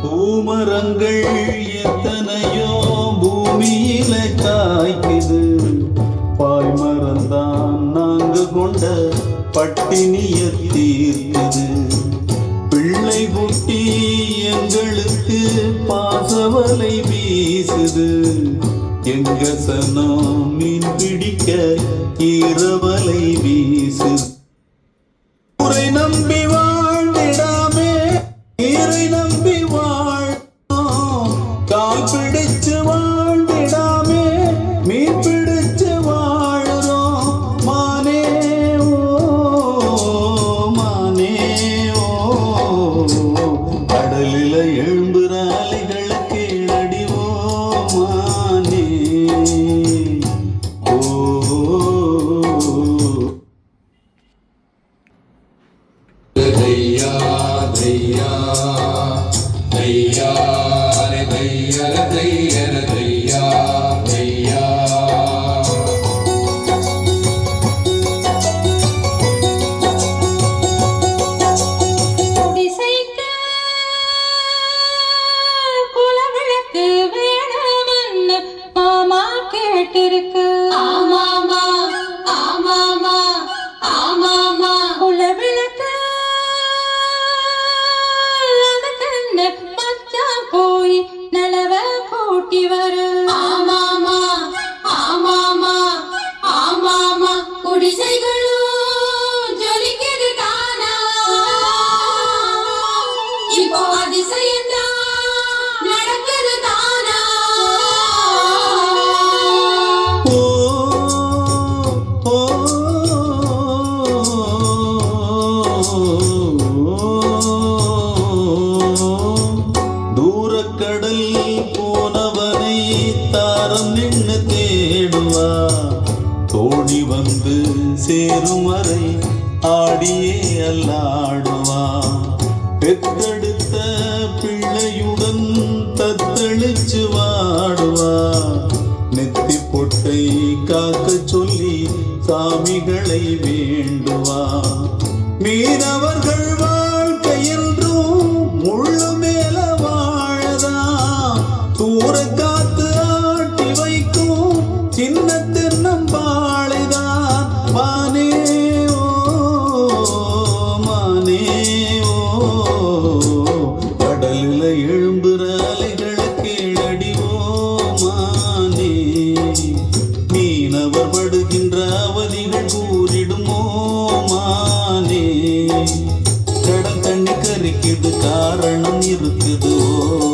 பூமரங்கள் எத்தனையோ பூமியில காய்க்குது. பாய்மரந்தான் நாங்க கொண்ட பட்டினிய தீர்க்குது. பிள்ளை குட்டி எங்களுக்கு பாசவலை வீசுது. எங்க சனம் மீன் பிடிக்க இரவலை வீசுது. ஊரை நம்பி வாழ்ந்திடாமே நீரை நம்பி வாழ்ந்தோம். கால் பிடிச்சு வாழ்ந்திடாமே மீன் பிடிச்சு வாழுறோம். மானே ஓ மானே ஓ கடலில எழும்புற அலைகளுக்கு அடிவோ மானே ஓ. தையா தையா தையா ரே தையா தையா தையா தையா. குடிசைக்கு குலவிளக்கு வேணும்னு மாமா கேட்டிருக்கு. ஆமாமா ஆமாமா ஆமாமா குலவிளக்கு போய் நலவ கூட்டி வரு. ஆமாமா ஆமாமா ஆமாமா குடிசைகளும் ஜொலிக்குது தானா. இப்போ அதிசயந்தான் நடக்குது தானா. ஓ ஓ தூரக்கடல் போனவனை தாரம் நின்று தேடுவா. தோழி வந்து சேரும் வரை ஆடியே அல்லாடுவா. பெத்தெடுத்த பிள்ளையுடன் தத்தளிச்சு வாடுவா. நெத்தி பொட்டை காக்க சொல்லி சாமிகளை வேண்டுவா. மீனவர்கள் வாழ்க்கை என்றும் முள்ளு மேல வாழதா. தூர காத்து ஆட்டி வைக்கும் சின்ன தென்னம்பாளைதான். மானே ஓ மானே ஓ கடலில எழும்புற அலைகளுக்கு அடிவோ மானே. மீனவர் படுகின்ற அவதிகள் கூறிடுமோ மானே. கடல் தண்ணி கரிக்குது காரணம் இருக்குது ஓ